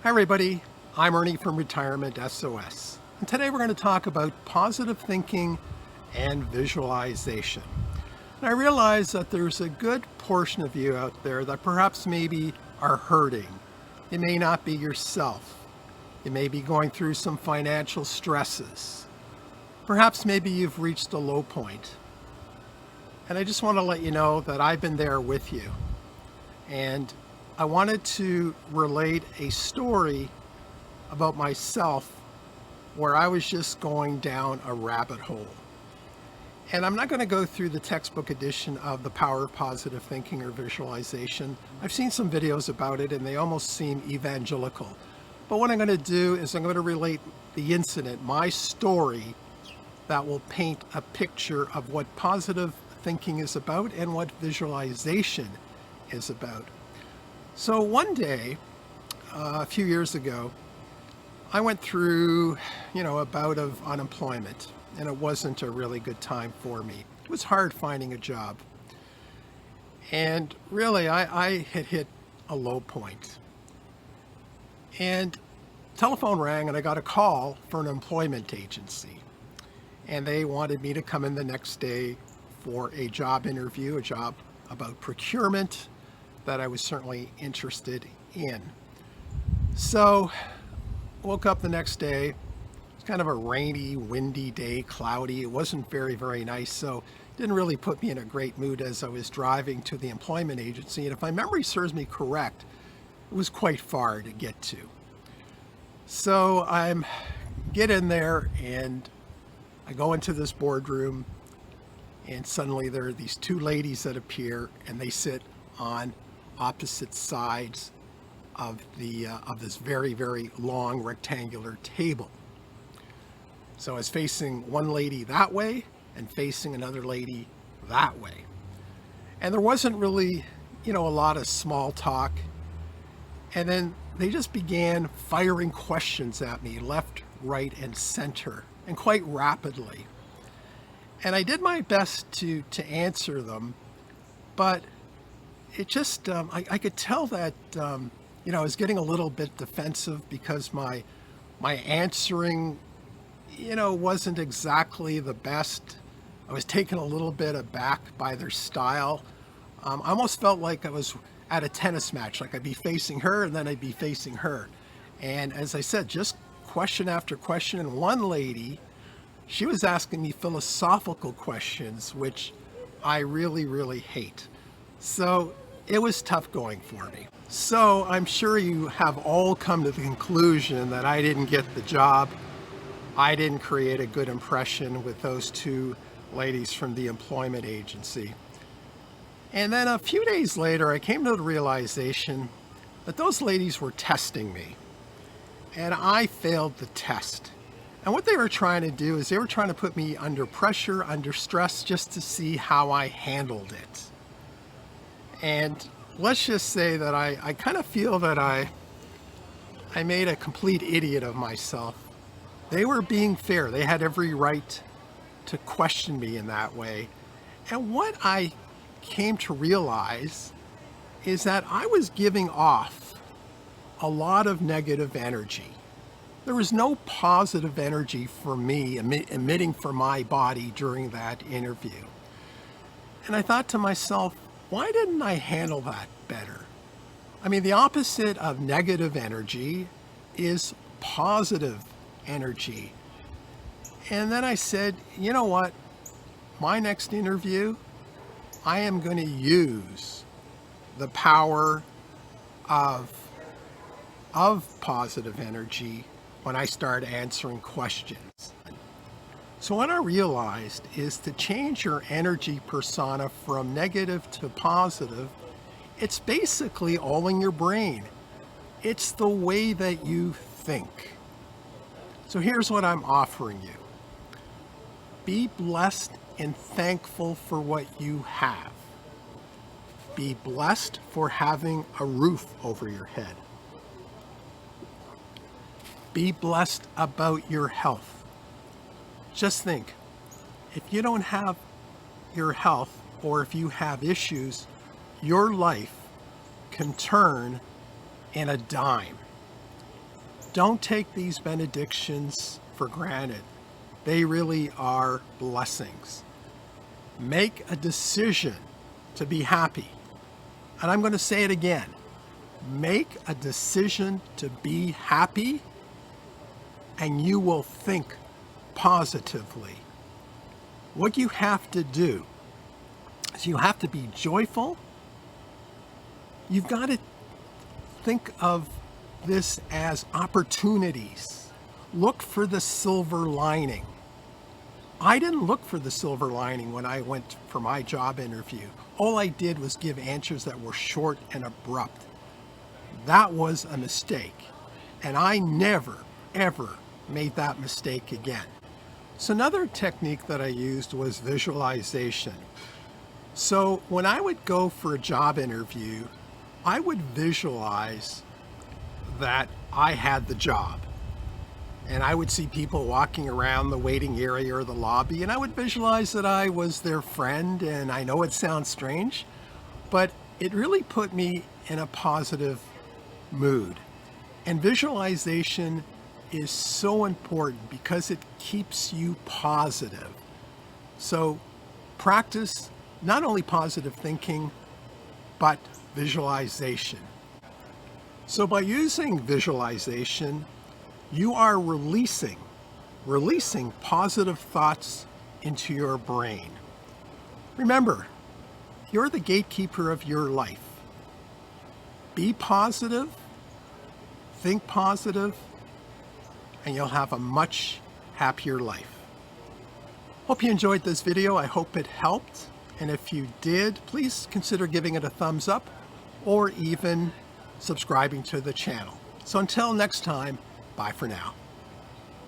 Hi everybody, I'm Ernie from Retirement SOS. And today we're going to talk about positive thinking and visualization. And I realize that there's a good portion of you out there that perhaps maybe are hurting. It may not be yourself. You may be going through some financial stresses. Perhaps maybe you've reached a low point. And I just want to let you know that I've been there with you. And I wanted to relate a story about myself where I was just going down a rabbit hole. And I'm not going to go through the textbook edition of The Power of Positive Thinking or Visualization. I've seen some videos about it and they almost seem evangelical. But what I'm going to do is I'm going to relate the incident, my story, that will paint a picture of what positive thinking is about and what visualization is about. So one day, a few years ago, I went through, a bout of unemployment, and it wasn't a really good time for me. It was hard finding a job. And really, I had hit a low point. And telephone rang, and I got a call for an employment agency. And they wanted me to come in the next day for a job interview, a job about procurement that I was certainly interested in. So woke up the next day. It's kind of a rainy, windy day, cloudy. It wasn't very, very nice. So it didn't really put me in a great mood as I was driving to the employment agency. And if my memory serves me correct, it was quite far to get to. So I'm get in there and I go into this boardroom, and suddenly there are these two ladies that appear, and they sit on opposite sides of this very, very long rectangular table. So I was facing one lady that way and facing another lady that way. And there wasn't really, a lot of small talk. And then they just began firing questions at me left, right, and center, and quite rapidly. And I did my best to answer them, but it just, I could tell that, I was getting a little bit defensive because my answering, wasn't exactly the best. I was taken a little bit aback by their style. I almost felt like I was at a tennis match, like I'd be facing her and then I'd be facing her. And as I said, just question after question. And one lady, she was asking me philosophical questions, which I really, really hate. So it was tough going for me. So I'm sure you have all come to the conclusion that I didn't get the job. I didn't create a good impression with those two ladies from the employment agency. And then a few days later, I came to the realization that those ladies were testing me. And I failed the test. And what they were trying to do is they were trying to put me under pressure, under stress, just to see how I handled it. And let's just say that I kind of feel that I made a complete idiot of myself. They were being fair. They had every right to question me in that way. And what I came to realize is that I was giving off a lot of negative energy. There was no positive energy for me emitting from my body during that interview. And I thought to myself, why didn't I handle that better? I mean, the opposite of negative energy is positive energy. And then I said, you know what? My next interview, I am going to use the power of positive energy when I start answering questions. So what I realized is to change your energy persona from negative to positive, it's basically all in your brain. It's the way that you think. So here's what I'm offering you. Be blessed and thankful for what you have. Be blessed for having a roof over your head. Be blessed about your health. Just think, if you don't have your health, or if you have issues, your life can turn in a dime. Don't take these benedictions for granted. They really are blessings. Make a decision to be happy. And I'm going to say it again. Make a decision to be happy, and you will think positively. What you have to do is you have to be joyful. You've got to think of this as opportunities. Look for the silver lining. I didn't look for the silver lining when I went for my job interview. All I did was give answers that were short and abrupt. That was a mistake. And I never, ever made that mistake again. So another technique that I used was visualization. So when I would go for a job interview, I would visualize that I had the job. And I would see people walking around the waiting area or the lobby, and I would visualize that I was their friend. And I know it sounds strange, but it really put me in a positive mood. And visualization is so important because it keeps you positive. So practice not only positive thinking, but visualization. So by using visualization, you are releasing positive thoughts into your brain. Remember, you're the gatekeeper of your life. Be positive, think positive, and you'll have a much happier life. Hope you enjoyed this video. I hope it helped. And if you did, please consider giving it a thumbs up or even subscribing to the channel. So until next time, bye for now.